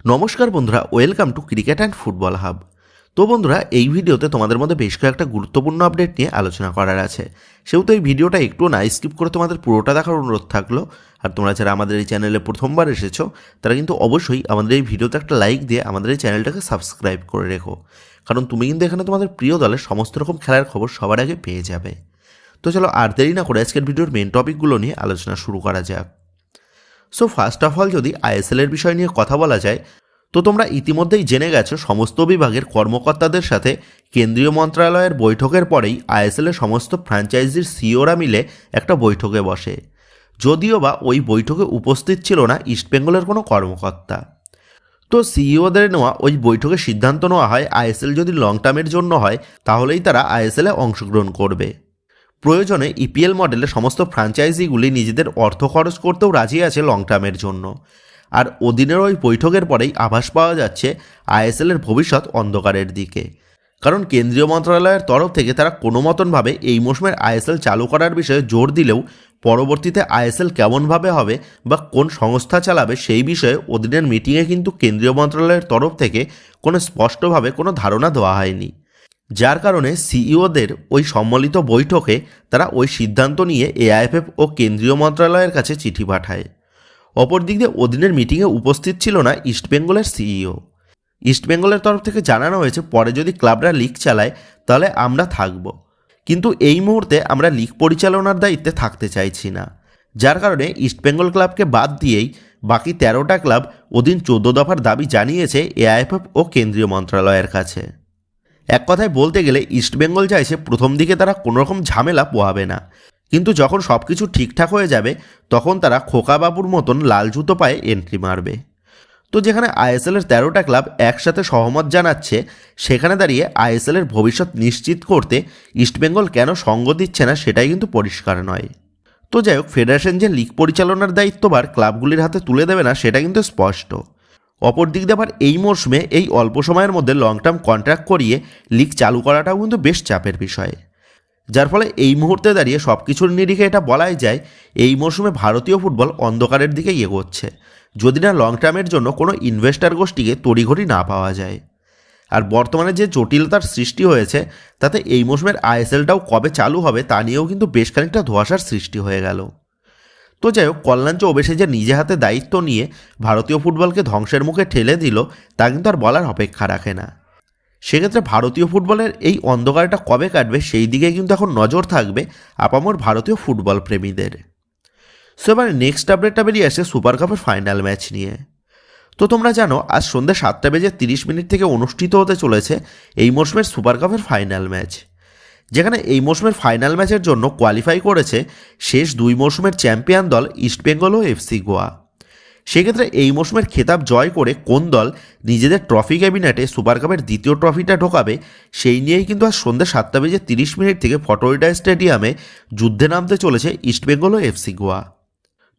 নমস্কার বন্ধুরা, welcome to cricket and football hub. তো বন্ধুরা, এই ভিডিওতে তোমাদের মধ্যে বেশ কয়েকটা গুরুত্বপূর্ণ আপডেট নিয়ে আলোচনা করার আছে। সেহেতু এই ভিডিওটা একটু না স্কিপ করে তোমাদের পুরোটা দেখার অনুরোধ থাকলো। আর তোমরা যারা আমাদের এই চ্যানেলে প্রথমবার এসেছো তারা কিন্তু অবশ্যই আমাদের এই ভিডিওতে একটা লাইক দিয়ে আমাদের এই চ্যানেলটাকে সাবস্ক্রাইব করে রেখো, কারণ তুমি কিন্তু এখানে তোমাদের প্রিয় দলের সমস্ত রকম খেলার খবর সবার আগে পেয়ে যাবে। তো চলো আর দেরি না করে আজকের ভিডিওর মেন টপিকগুলো নিয়ে আলোচনা শুরু করা যাক। সো ফার্স্ট অফ অল যদি আইএসএলের বিষয় নিয়ে কথা বলা যায়, তো তোমরা ইতিমধ্যেই জেনে গেছো সমস্ত বিভাগের কর্মকর্তাদের সাথে কেন্দ্রীয় মন্ত্রণালয়ের বৈঠকের পরেই আইএসএলের সমস্ত ফ্র্যাঞ্চাইজির সিইওরা মিলে একটা বৈঠকে বসে। যদিও বা ওই বৈঠকে উপস্থিত ছিল না ইস্টবেঙ্গলের কোনো কর্মকর্তা। তো সিইওদের নেওয়া ওই বৈঠকে সিদ্ধান্ত নেওয়া হয় আইএসএল যদি লং টার্মের জন্য হয় তাহলেই তারা আইএসএলে অংশগ্রহণ করবে। প্রয়োজনে ইপিএল মডেলে সমস্ত ফ্র্যাঞ্চাইজিগুলি নিজেদের অর্থ খরচ করতেও রাজি আছে লং টার্মের জন্য। আর অধীনের ওই বৈঠকের পরেই আভাস পাওয়া যাচ্ছে আইএসএলের ভবিষ্যৎ অন্ধকারের দিকে, কারণ কেন্দ্রীয় মন্ত্রণালয়ের তরফ থেকে তারা কোনো মতনভাবে এই মৌসুমের আইএসএল চালু করার বিষয়ে জোর দিলেও পরবর্তীতে আইএসএল কেমনভাবে হবে বা কোন সংস্থা চালাবে সেই বিষয়ে অধীনের মিটিংয়ে কিন্তু কেন্দ্রীয় মন্ত্রণালয়ের তরফ থেকে কোনো স্পষ্টভাবে কোনো ধারণা দেওয়া হয়নি। যার কারণে সিইওদের ওই সম্মিলিত বৈঠকে তারা ওই সিদ্ধান্ত নিয়ে এআইএফএফ ও কেন্দ্রীয় মন্ত্রণালয়ের কাছে চিঠি পাঠায়। অপর দিক দিয়ে অধীনের মিটিংয়ে উপস্থিত ছিল না ইস্টবেঙ্গলের সিইও। ইস্টবেঙ্গলের তরফ থেকে জানানো হয়েছে পরে যদি ক্লাবরা লিগ চালায় তাহলে আমরা থাকব, কিন্তু এই মুহূর্তে আমরা লিগ পরিচালনার দায়িত্বে থাকতে চাইছি না। যার কারণে ইস্টবেঙ্গল ক্লাবকে বাদ দিয়েই বাকি 13টা ক্লাব অধীন 14 দফার দাবি জানিয়েছে এআইএফএফ ও কেন্দ্রীয় মন্ত্রণালয়ের কাছে। এক কথায় বলতে গেলে ইস্টবেঙ্গল চাইছে প্রথম দিকে তারা কোনোরকম ঝামেলা পোহাবে না, কিন্তু যখন সব কিছু ঠিকঠাক হয়ে যাবে তখন তারা খোকাবাবুর মতন লাল জুতো পায়ে এন্ট্রি মারবে। তো যেখানে আইএসএলের 13টা ক্লাব একসাথে সহমত জানাচ্ছে, সেখানে দাঁড়িয়ে আইএসএলের ভবিষ্যৎ নিশ্চিত করতে ইস্টবেঙ্গল কেন সঙ্গ দিচ্ছে না সেটাই কিন্তু পরিষ্কার নয়। তো যাই হোক, ফেডারেশন যে লিগ পরিচালনার দায়িত্বভার ক্লাবগুলির হাতে তুলে দেবে না সেটা কিন্তু স্পষ্ট। অপর দিক দিয়ে আবার এই মরশুমে এই অল্প সময়ের মধ্যে লং টার্ম কন্ট্রাক্ট করিয়ে লিগ চালু করাটাও কিন্তু বেশ চাপের বিষয়। যার ফলে এই মুহূর্তে দাঁড়িয়ে সব কিছুর নিরিখে এটা বলাই যায় এই মরশুমে ভারতীয় ফুটবল অন্ধকারের দিকে এগোচ্ছে, যদি না লং টার্মের জন্য কোনো ইনভেস্টার গোষ্ঠীকে তড়িঘড়ি না পাওয়া যায়। আর বর্তমানে যে জটিলতার সৃষ্টি হয়েছে তাতে এই মরশুমের আইএসএলটাও কবে চালু হবে তা নিয়েও কিন্তু বেশ খানিকটা ধোঁয়াশার সৃষ্টি হয়ে গেল। তো যাই হোক, কল্যাণ চৌবেশে যে নিজে হাতে দায়িত্ব নিয়ে ভারতীয় ফুটবলকে ধ্বংসের মুখে ঠেলে দিল তা কিন্তু আর বলার অপেক্ষা রাখে না। সেক্ষেত্রে ভারতীয় ফুটবলের এই অন্ধকারটা কবে কাটবে সেই দিকে কিন্তু এখন নজর থাকবে আপামর ভারতীয় ফুটবল প্রেমীদের। সো এবার নেক্সট আপডেটটা বেরিয়ে আসে সুপার কাপের ফাইনাল ম্যাচ নিয়ে। তো তোমরা জানো আজ সন্ধ্যে 7:30 থেকে অনুষ্ঠিত হতে চলেছে এই মরশুমের সুপার কাপের ফাইনাল ম্যাচ, যেখানে এই মরশুমের ফাইনাল ম্যাচের জন্য কোয়ালিফাই করেছে শেষ 2 মরশুমের চ্যাম্পিয়ন দল ইস্টবেঙ্গল ও এফসি গোয়া। সেক্ষেত্রে এই মরশুমের খেতাব জয় করে কোন দল নিজেদের ট্রফি ক্যাবিনেটে সুপার কাপের দ্বিতীয় ট্রফিটা ঢোকাবে সেই নিয়েই কিন্তু আজ সন্ধ্যে 7:30 থেকে ফটোইডা স্টেডিয়ামে যুদ্ধে নামতে চলেছে ইস্টবেঙ্গল ও এফসি গোয়া।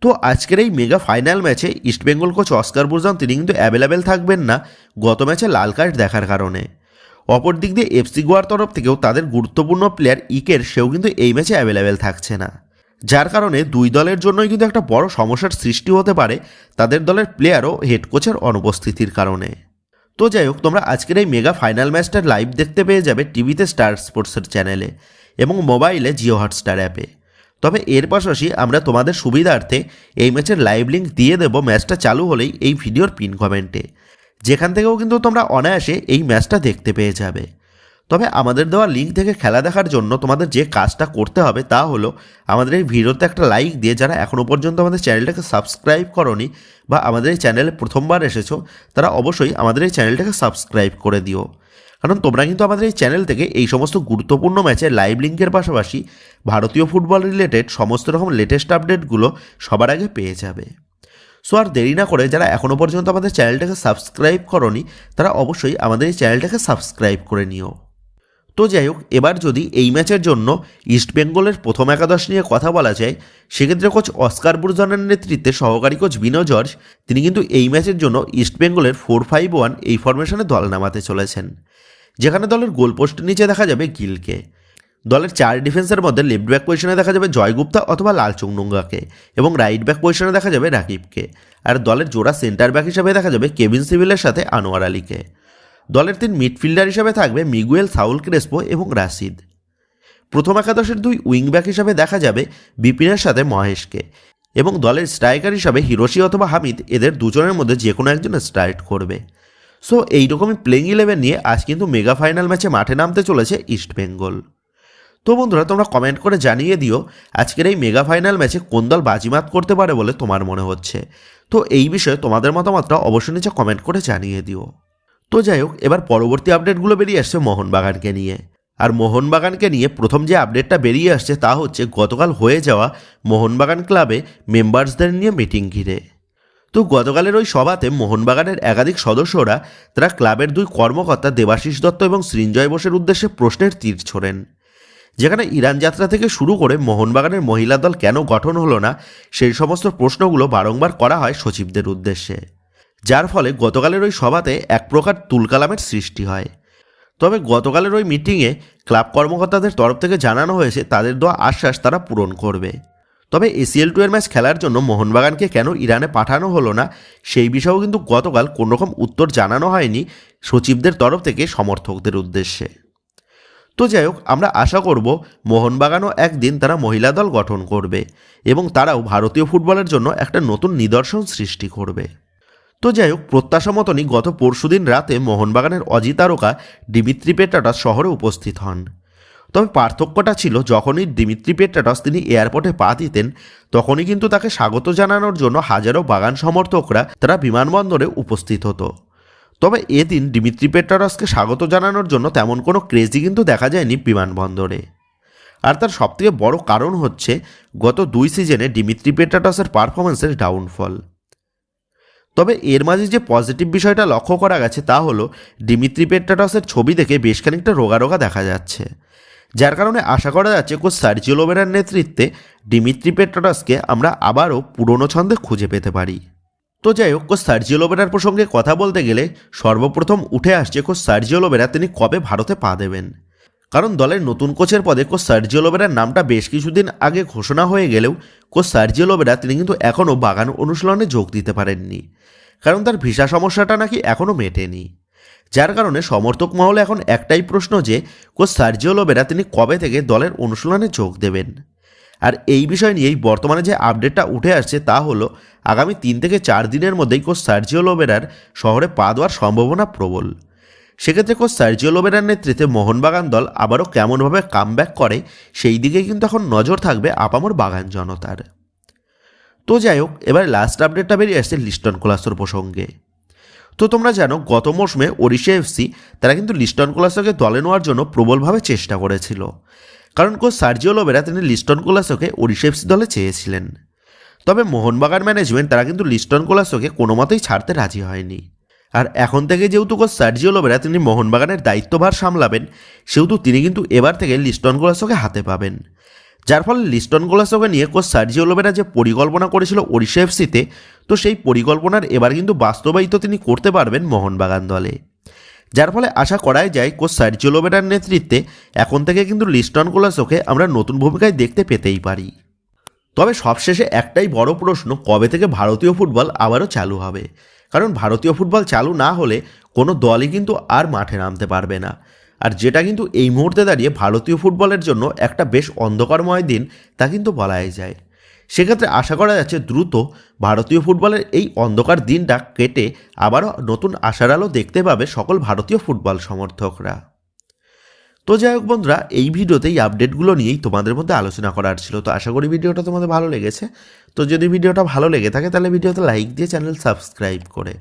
তো আজকের এই মেগা ফাইনাল ম্যাচে ইস্টবেঙ্গল কোচ অস্কার বুরজান তিনি কিন্তু অ্যাভেলেবেল থাকবেন না গত ম্যাচে লাল কার্ড দেখার কারণে। অপর দিক দিয়ে এফসি গোয়ার তরফ থেকেও তাদের গুরুত্বপূর্ণ প্লেয়ার ইকের সেও কিন্তু এই ম্যাচে অ্যাভেলেবেল থাকছে না, যার কারণে দুই দলের জন্যই কিন্তু একটা বড় সমস্যার সৃষ্টি হতে পারে তাদের দলের প্লেয়ার ও হেড কোচের অনুপস্থিতির কারণে। তো যাই হোক, তোমরা আজকের এই মেগা ফাইনাল ম্যাচটা লাইভ দেখতে পেয়ে যাবে টিভিতে স্টার স্পোর্টসের চ্যানেলে এবং মোবাইলে জিও হটস্টার অ্যাপে। তবে এর পাশাপাশি আমরা তোমাদের সুবিধার্থে এই ম্যাচের লাইভ লিঙ্ক দিয়ে দেবো ম্যাচটা চালু হলেই এই ভিডিওর পিন কমেন্টে, যেখান থেকেও কিন্তু তোমরা অনায়াসে এই ম্যাচটা দেখতে পেয়ে যাবে। তবে আমাদের দেওয়া লিঙ্ক থেকে খেলা দেখার জন্য তোমাদের যে কাজটা করতে হবে তা হলো আমাদের এই ভিডিওতে একটা লাইক দিয়ে, যারা এখনও পর্যন্ত আমাদের চ্যানেলটাকে সাবস্ক্রাইব করোনি বা আমাদের এই চ্যানেলে প্রথমবার এসেছো তারা অবশ্যই আমাদের এই চ্যানেলটাকে সাবস্ক্রাইব করে দিও, কারণ তোমরা কিন্তু আমাদের এই চ্যানেল থেকে এই সমস্ত গুরুত্বপূর্ণ ম্যাচের লাইভ লিঙ্কের পাশাপাশি ভারতীয় ফুটবল রিলেটেড সমস্ত রকম লেটেস্ট আপডেটগুলো সবার আগে পেয়ে যাবে। সো আর দেরি না করে যারা এখনও পর্যন্ত আমাদের চ্যানেলটাকে সাবস্ক্রাইব করোনি তারা অবশ্যই আমাদের এই চ্যানেলটাকে সাবস্ক্রাইব করে নিও। তো যাই হোক, এবার যদি এই ম্যাচের জন্য ইস্টবেঙ্গলের প্রথম একাদশ নিয়ে কথা বলা যায়, সেক্ষেত্রে কোচ অস্কার বুরজানের নেতৃত্বে সহকারী কোচ বিনো জর্জ তিনি কিন্তু এই ম্যাচের জন্য ইস্টবেঙ্গলের 4-5-1 এই ফরমেশনে দল নামাতে চলেছেন, যেখানে দলের গোলপোস্টের নিচে দেখা যাবে গিলকে। দলের 4 ডিফেন্সের মধ্যে লেফট ব্যাক পজিশনে দেখা যাবে জয় গুপ্তা অথবা লালচুংডুঙ্গাকে এবং রাইট ব্যাক পজিশনে দেখা যাবে রাকিবকে। আর দলের জোড়া সেন্টার ব্যাক হিসেবে দেখা যাবে কেভিন সিভিলের সাথে আনোয়ার আলীকে। দলের 3 মিডফিল্ডার হিসেবে থাকবে মিগুয়েল সাউল ক্রেসপো এবং রাশিদ। প্রথম একাদশের 2 উইং ব্যাক হিসাবে দেখা যাবে বিপিনের সাথে মহেশকে এবং দলের স্ট্রাইকার হিসাবে হিরোশি অথবা হামিদ, এদের দুজনের মধ্যে যে কোনো একজন স্টার্ট করবে। সো এইরকমই প্লেইং 11 নিয়ে আজ কিন্তু মেগা ফাইনাল ম্যাচে মাঠে নামতে চলেছে ইস্টবেঙ্গল। তো বন্ধুরা, তোমরা কমেন্ট করে জানিয়ে দিও আজকের এই মেগা ফাইনাল ম্যাচে কোন দল বাজিমাত করতে পারে বলে তোমার মনে হচ্ছে। তো এই বিষয়ে তোমাদের মতামতটা অবশ্যই নিচে কমেন্ট করে জানিয়ে দিও। তো যাই হোক, এবার পরবর্তী আপডেটগুলো বেরিয়ে আসছে মোহনবাগানকে নিয়ে। আর মোহনবাগানকে নিয়ে প্রথম যে আপডেটটা বেরিয়ে আসছে তা হচ্ছে গতকাল হয়ে যাওয়া মোহনবাগান ক্লাবে মেম্বার্সদের নিয়ে মিটিং ঘিরে। তো গতকালের ওই সভাতে মোহনবাগানের একাধিক সদস্যরা তারা ক্লাবের 2 কর্মকর্তা দেবাশিস দত্ত এবং সৃঞ্জয় বোসের উদ্দেশ্যে প্রশ্নের তীর ছোড়েন, যেখানে ইরান যাত্রা থেকে শুরু করে মোহনবাগানের মহিলা দল কেন গঠন হলো না সেই সমস্ত প্রশ্নগুলো বারংবার করা হয় সচিবদের উদ্দেশ্যে, যার ফলে গতকালের ওই সভাতে এক প্রকার তুলকালামের সৃষ্টি হয়। তবে গতকালের ওই মিটিংয়ে ক্লাব কর্মকর্তাদের তরফ থেকে জানানো হয়েছে তাদের দেওয়া আশ্বাস তারা পূরণ করবে। তবে ACL 2 এর ম্যাচ খেলার জন্য মোহনবাগানকে কেন ইরানে পাঠানো হলো না সেই বিষয়েও কিন্তু গতকাল কোনোরকম উত্তর জানানো হয়নি সচিবদের তরফ থেকে সমর্থকদের উদ্দেশ্যে। তো যাই হোক, আমরা আশা করব মোহনবাগানও একদিন তারা মহিলা দল গঠন করবে এবং তারাও ভারতীয় ফুটবলের জন্য একটা নতুন নিদর্শন সৃষ্টি করবে। তো যাই হোক, প্রত্যাশা মতনই গত পরশুদিন রাতে মোহনবাগানের অজি তারকা ডিমিত্রি পেট্রাটস শহরে উপস্থিত হন। তবে পার্থক্যটা ছিল যখনই ডিমিত্রি পেট্রাটস তিনি এয়ারপোর্টে পা দিতেন তখনই কিন্তু তাকে স্বাগত জানানোর জন্য হাজারো বাগান সমর্থকরা তারা বিমানবন্দরে উপস্থিত হতো। তবে এদিন ডিমিত্রি পেট্রাটসকে স্বাগত জানানোর জন্য তেমন কোনো ক্রেজি কিন্তু দেখা যায়নি বিমানবন্দরে। আর তার সবথেকে বড় কারণ হচ্ছে গত 2 সিজনে ডিমিত্রি পেট্রাটসের পারফরমেন্সের ডাউনফল। তবে এর মাঝে যে পজিটিভ বিষয়টা লক্ষ্য করা গেছে তা হলো ডিমিত্রি পেট্রাটসের ছবি দেখে বেশ খানিকটা রোগা রোগা দেখা যাচ্ছে, যার কারণে আশা করা যাচ্ছে কোচ সার্জিও লোবেরার নেতৃত্বে ডিমিত্রি পেট্রাটসকে আমরা আবারও পুরনো ছন্দে খুঁজে পেতে পারি। তো যাই হোক, কোচ সার্জিও লোবেরার প্রসঙ্গে কথা বলতে গেলে সর্বপ্রথম উঠে আসছে কোচ সার্জিও লোবেরা তিনি কবে ভারতে পা দেবেন। কারণ দলের নতুন কোচের পদে কোচ সার্জিও লোবেরার নামটা বেশ কিছুদিন আগে ঘোষণা হয়ে গেলেও কোচ সার্জিও লোবেরা তিনি কিন্তু এখনও বাগান অনুশীলনে যোগ দিতে পারেননি, কারণ তার ভিসা সমস্যাটা নাকি এখনও মেটেনি। যার কারণে সমর্থক মহলে এখন একটাই প্রশ্ন যে কোচ সার্জিও লোবেরা তিনি কবে থেকে দলের অনুশীলনে যোগ দেবেন। আর এই বিষয় নিয়েই বর্তমানে যে আপডেটটা উঠে আসছে তা হলো আগামী 3 থেকে 4 দিনের মধ্যেই কোচ সার্জিও লোবেরার শহরে পা দেওয়ার সম্ভাবনা প্রবল। সেক্ষেত্রে কোচ সার্জিও লোবেরার নেতৃত্বে মোহনবাগান দল আবারও কেমনভাবে কামব্যাক করে সেই দিকে কিন্তু এখন নজর থাকবে আপামর বাগান জনতার। তো যাই হোক, এবার লাস্ট আপডেটটা বেরিয়ে আসছে লিস্টন কোলাসোর প্রসঙ্গে। তো তোমরা জানো গত মৌসুমে ওড়িশা FC তারা কিন্তু লিস্টন কোলাসোকে দলে নেওয়ার জন্য প্রবলভাবে চেষ্টা করেছিল, কারণ কোচ সার্জিও লোবেরা তিনি লিস্টন কোলাসোকে ওড়িশা FC দলে চেয়েছিলেন। তবে মোহনবাগান ম্যানেজমেন্ট তারা কিন্তু লিস্টন কোলাসোকে কোনো মতেই ছাড়তে রাজি হয়নি। আর এখন থেকে যেহেতু কোচ সার্জিও লোবেরা তিনি মোহনবাগানের দায়িত্বভার সামলাবেন সেহেতু তিনি কিন্তু এবার থেকে লিস্টন কোলাসোকে হাতে পাবেন, যার ফলে লিস্টন কোলাসোকে নিয়ে কোচ সার্জিও লোবেরা যে পরিকল্পনা করেছিল ওড়িশা FCতে, তো সেই পরিকল্পনার এবার কিন্তু বাস্তবায়িত তিনি করতে পারবেন মোহনবাগান দলে। যার ফলে আশা করাই যায় কোচ সার্জিও লোবেরার নেতৃত্বে এখন থেকে কিন্তু লিস্টন কোলাসোকে আমরা নতুন ভূমিকায় দেখতে পেতেই পারি। তবে সবশেষে একটাই বড় প্রশ্ন, কবে থেকে ভারতীয় ফুটবল আবারও চালু হবে? কারণ ভারতীয় ফুটবল চালু না হলে কোনো দলই কিন্তু আর মাঠে নামতে পারবে না, আর যেটা কিন্তু এই মুহূর্তে দাঁড়িয়ে ভারতীয় ফুটবলের জন্য একটা বেশ অন্ধকারময় দিন তা কিন্তু বলাই যায়। সেক্ষেত্রে আশা করা যাচ্ছে দ্রুত ভারতীয় ফুটবলের এই অন্ধকার দিনটা কেটে আবারও নতুন আশার আলো দেখতে পাবে সকল ভারতীয় ফুটবল সমর্থকরা। তো যাই হোক বন্ধুরা, এই ভিডিওতে এই আপডেটগুলো নিয়েই তোমাদের মধ্যে আলোচনা করার ছিল। তো আশা করি ভিডিওটা তোমাদের ভালো লেগেছে। তো যদি ভিডিওটা ভালো লেগে থাকে তাহলে ভিডিওতে লাইক দিয়ে চ্যানেল সাবস্ক্রাইব করে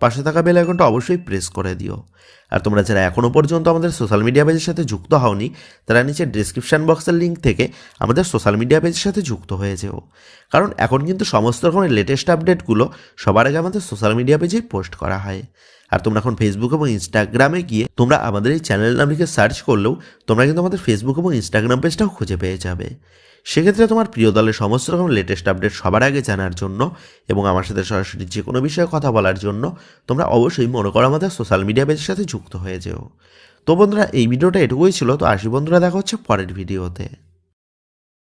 পাশে থাকা বেল আইকনটা অবশ্যই প্রেস করে দিও। আর তোমরা যারা এখনও পর্যন্ত আমাদের সোশ্যাল মিডিয়া পেজের সাথে যুক্ত হওনি তারা নিচে ডেসক্রিপশন বক্সের লিঙ্ক থেকে আমাদের সোশ্যাল মিডিয়া পেজের সাথে যুক্ত হয়ে যেও, কারণ এখন কিন্তু সমস্ত রকমের লেটেস্ট আপডেটগুলো সবার আগে আমাদের সোশ্যাল মিডিয়া পেজেই পোস্ট করা হয়। আর তোমরা এখন ফেসবুক এবং ইনস্টাগ্রামে গিয়ে তোমরা আমাদের এই চ্যানেল নাম লিখে সার্চ করলেও তোমরা কিন্তু আমাদের ফেসবুক এবং ইনস্টাগ্রাম পেজটাও খুঁজে পেয়ে যাবে। সেক্ষেত্রে তোমার প্রিয় দলের সমস্ত রকম লেটেস্ট আপডেট সবার আগে জানার জন্য এবং আমার সাথে সরাসরি যে কোনো বিষয়ে কথা বলার জন্য তোমরা অবশ্যই মনে করো আমাদের সোশ্যাল মিডিয়া পেজের সাথে যুক্ত হয়ে যেও। তো বন্ধুরা এই ভিডিওটা এটুকুই ছিল, তো আসি বন্ধুরা, দেখা হচ্ছে পরের ভিডিওতে।